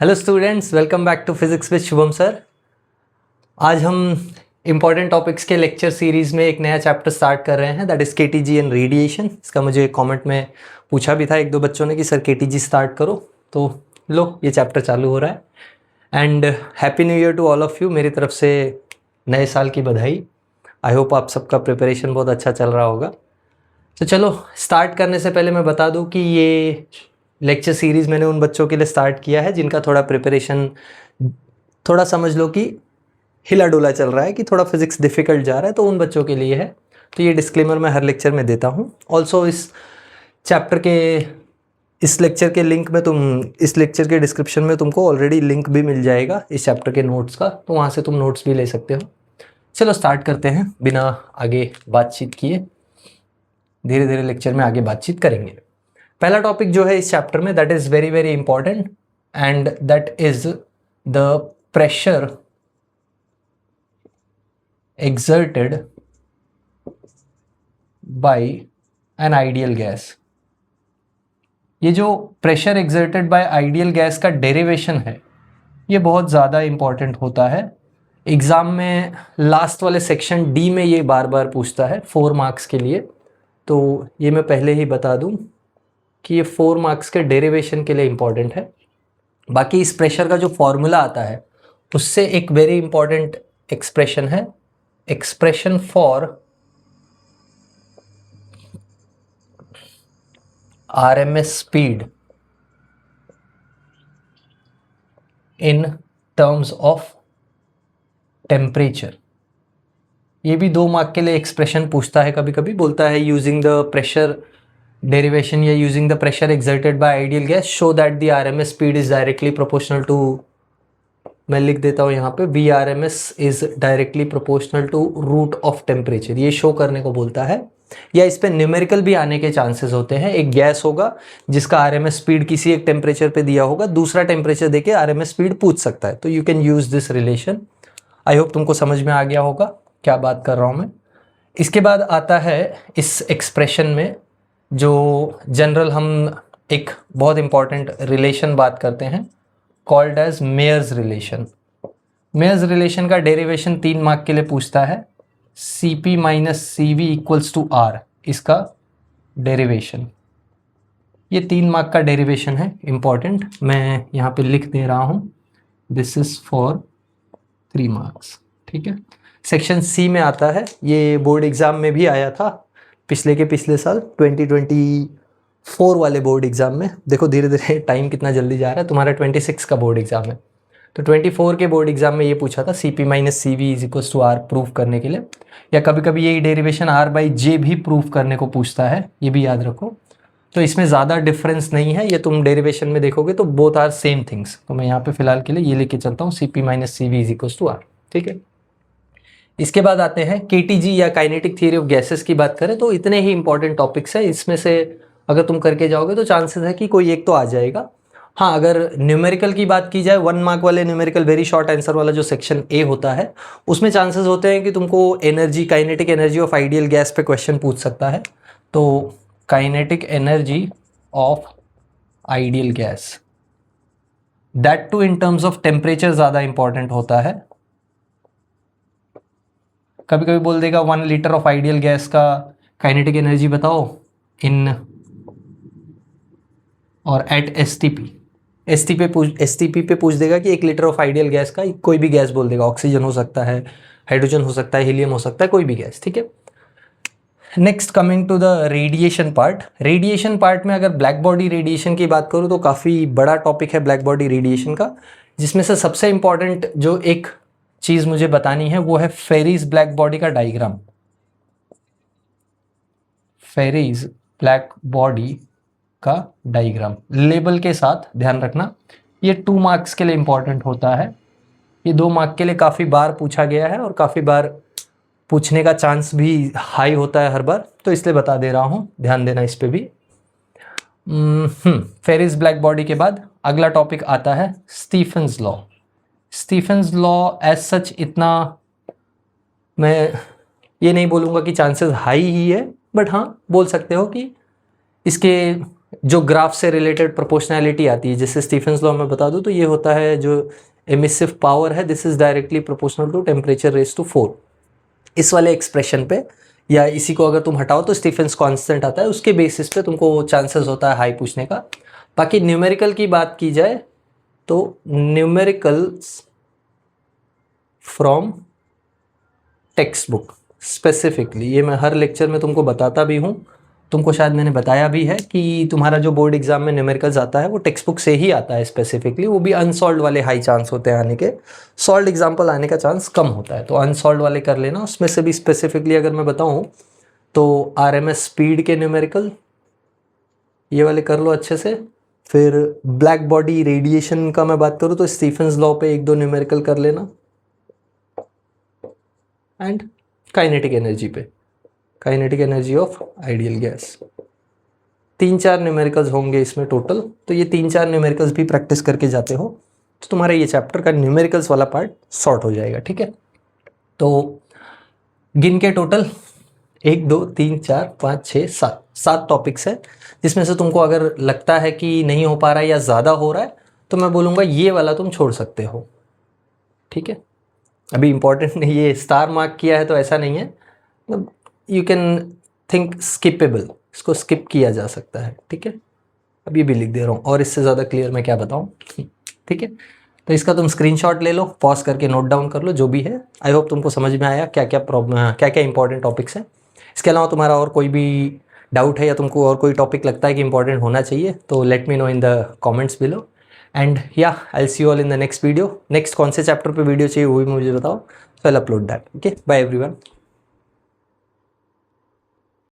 Hello students, welcome back to physics with Shubham sir. आज हम important topics के lecture series में एक नया चैप्टर स्टार्ट कर रहे हैं, that is KTG and radiation. इसका मुझे कमेंट में पूछा भी था एक दो बच्चों ने कि सर केटीजी स्टार्ट करो, तो लो ये चैप्टर चालू हो रहा है। And happy New Year to all of you. मेरी तरफ से नए साल की बधाई। आई होप आप सबका प्रिपरेशन बहुत अच्छा चल रहा होगा। तो चलो स्टार्ट करने से पहले मैं बता दूं कि ये लेक्चर सीरीज़ मैंने उन बच्चों के लिए स्टार्ट किया है जिनका थोड़ा प्रिपरेशन, थोड़ा समझ लो कि हिला डुला चल रहा है, कि थोड़ा फिजिक्स डिफ़िकल्ट जा रहा है, तो उन बच्चों के लिए है। तो ये डिस्क्लेमर मैं हर लेक्चर में देता हूँ। ऑल्सो इस लेक्चर के डिस्क्रिप्शन में तुमको ऑलरेडी लिंक भी मिल जाएगा इस चैप्टर के नोट्स का, तो वहाँ से तुम नोट्स भी ले सकते हो। चलो स्टार्ट करते हैं बिना आगे बातचीत किए। धीरे धीरे लेक्चर में आगे बातचीत करेंगे। पहला टॉपिक जो है इस चैप्टर में, that is very very important, and that is the pressure exerted by an ideal gas। ये जो pressure exerted by ideal gas का डेरिवेशन है, ये बहुत ज़्यादा इम्पॉर्टेंट होता है। एग्ज़ाम में लास्ट वाले सेक्शन डी में ये बार बार पूछता है 4 मार्क्स के लिए, तो ये मैं पहले ही बता दूं कि ये 4 मार्क्स के डेरिवेशन के लिए इम्पॉर्टेंट है। बाकी इस प्रेशर का जो फॉर्मूला आता है उससे एक वेरी इंपॉर्टेंट एक्सप्रेशन है, expression for RMS speed in terms of temperature। ये भी 2 मार्क के लिए एक्सप्रेशन पूछता है, कभी कभी बोलता है यूजिंग द प्रेशर डेरिवेशन या using the pressure exerted by ideal gas show that the RMS speed is directly proportional to, मैं लिख देता हूँ यहाँ पे, VRMS is directly proportional to root of temperature. ये शो करने को बोलता है, या इस पे न्यूमेरिकल भी आने के चांसेस होते हैं। एक गैस होगा जिसका RMS स्पीड किसी एक टेम्परेचर पे दिया होगा, दूसरा टेम्परेचर देके RMS स्पीड पूछ सकता है, तो you can use this relation. I hope तुमको समझ में आ गया होगा क्या बात कर रहा हूँ मैं। इसके बाद आता है इस एक्सप्रेशन में जो जनरल हम एक बहुत इंपॉर्टेंट रिलेशन बात करते हैं, called as Mayer's relation. Mayer's relation का डेरिवेशन 3 मार्क के लिए पूछता है, Cp minus CV equals to R, इसका डेरिवेशन। ये 3 मार्क का डेरिवेशन है, इंपॉर्टेंट, मैं यहाँ पे लिख दे रहा हूँ, दिस इज फॉर 3 मार्क्स। ठीक है, सेक्शन C में आता है, ये बोर्ड एग्जाम में भी आया था पिछले साल 2024 वाले बोर्ड एग्जाम में। देखो धीरे धीरे टाइम कितना जल्दी जा रहा है, तुम्हारा 26 का बोर्ड एग्जाम है, तो 24 के बोर्ड एग्जाम में ये पूछा था Cp minus CV is equals to R proof करने के लिए, या कभी कभी यही डेरिवेशन R/J भी प्रूफ करने को पूछता है, ये भी याद रखो। तो इसमें ज़्यादा डिफरेंस नहीं है, ये तुम डेरिवेशन में देखोगे तो बोथ आर सेम थिंग्स। तो मैं यहाँ पे फिलहाल के लिए ये लेके चलता हूँ, Cp minus CV is equals to R। ठीक है, इसके बाद आते हैं KTG या काइनेटिक थ्योरी ऑफ गैसेस की बात करें तो इतने ही इंपॉर्टेंट टॉपिक्स है, इसमें से अगर तुम करके जाओगे तो चांसेस है कि कोई एक तो आ जाएगा। हाँ, अगर न्यूमेरिकल की बात की जाए, 1 मार्क वाले न्यूमेरिकल वेरी शॉर्ट आंसर वाला जो सेक्शन ए होता है, उसमें चांसेस होते हैं कि तुमको energy, kinetic energy of ideal gas पे क्वेश्चन पूछ सकता है। तो kinetic energy of ideal gas, that too in terms of temperature ज़्यादा इंपॉर्टेंट होता है। कभी कभी बोल देगा 1 लीटर ऑफ आइडियल गैस का काइनेटिक एनर्जी बताओ इन और एट एसटीपी पे पूछ देगा कि 1 लीटर ऑफ आइडियल गैस का, कोई भी गैस बोल देगा, ऑक्सीजन हो सकता है, हाइड्रोजन हो सकता है, हीलियम हो सकता है, कोई भी गैस। ठीक है, next coming to the radiation part. Radiation part में अगर ब्लैक बॉडी रेडिएशन की बात करूँ तो काफ़ी बड़ा टॉपिक है ब्लैक बॉडी रेडिएशन का, जिसमें से सबसे इंपॉर्टेंट जो एक चीज़ मुझे बतानी है वो है फेरीज ब्लैक बॉडी का डायग्राम। फेरीज ब्लैक बॉडी का डायग्राम लेबल के साथ ध्यान रखना, ये 2 मार्क्स के लिए इंपॉर्टेंट होता है। ये 2 मार्क के लिए काफ़ी बार पूछा गया है और काफ़ी बार पूछने का चांस भी हाई होता है हर बार, तो इसलिए बता दे रहा हूँ, ध्यान देना इस पे भी। फेरिस ब्लैक बॉडी के बाद अगला टॉपिक आता है Stefan's law. Stefan's law as such इतना मैं ये नहीं बोलूँगा कि चांसेस हाई ही है, बट हाँ बोल सकते हो कि इसके जो ग्राफ से रिलेटेड प्रोपोर्शनैलिटी आती है, जैसे स्टीफेंस लॉ में बता दूं तो ये होता है जो एमिसिव पावर है this is directly proportional to temperature raise to 4। इस वाले एक्सप्रेशन पे या इसी को अगर तुम हटाओ तो स्टीफेंस कांस्टेंट आता है, उसके बेसिस पे तुमको चांसेस होता है हाई पूछने का। बाकी न्यूमेरिकल की बात की जाए तो numericals from text book specifically, ये मैं हर लेक्चर में तुमको बताता भी हूँ, तुमको शायद मैंने बताया भी है कि तुम्हारा जो बोर्ड एग्जाम में न्यूमेरिकल्स आता है वो टेक्स्ट बुक से ही आता है स्पेसिफिकली, वो भी अनसॉल्व वाले हाई चांस होते हैं आने के, सॉल्व एग्जाम्पल आने का चांस कम होता है, तो अनसॉल्व वाले कर लेना। उसमें से भी स्पेसिफिकली अगर मैं बताऊँ तो आरएमएस स्पीड के न्यूमेरिकल ये वाले कर लो अच्छे से। फिर ब्लैक बॉडी रेडिएशन का मैं बात करूँ तो स्टीफेंस लॉ पे 1-2 न्यूमेरिकल कर लेना, एंड काइनेटिक एनर्जी पे, kinetic energy of ideal gas, 3-4 numericals होंगे इसमें टोटल। तो ये 3-4 न्यूमेरिकल्स भी प्रैक्टिस करके जाते हो तो तुम्हारा ये चैप्टर का न्यूमेरिकल्स वाला पार्ट सॉर्ट हो जाएगा, ठीक है। तो गिन के टोटल 1 2 3 4 5 6 7 टॉपिक्स है, जिसमें से तुमको अगर लगता है कि नहीं हो पा रहा है या ज़्यादा हो रहा है तो मैं बोलूँगा ये वाला तुम छोड़ सकते हो, ठीक है। अभी इम्पॉर्टेंट नहीं, ये स्टार मार्क किया है तो ऐसा नहीं है, मतलब यू कैन थिंक स्किपेबल, इसको स्किप किया जा सकता है, ठीक है। अब ये भी लिख दे रहा हूँ, और इससे ज़्यादा क्लियर मैं क्या बताऊँ, ठीक है। तो इसका तुम स्क्रीनशॉट ले लो, पॉज करके नोट डाउन कर लो जो भी है। आई होप तुमको समझ में आया क्या क्या प्रॉब्लम, क्या क्या इंपॉर्टेंट टॉपिक्स हैं। इसके अलावा तुम्हारा और कोई भी डाउट है या तुमको और कोई टॉपिक लगता है कि इंपॉर्टेंट होना चाहिए तो let me know in the comments below, and yeah I see you all in the next video. Next कौन से चैप्टर पे वीडियो चाहिए वो भी मुझे बताओ, so I will upload that. Okay, bye everyone.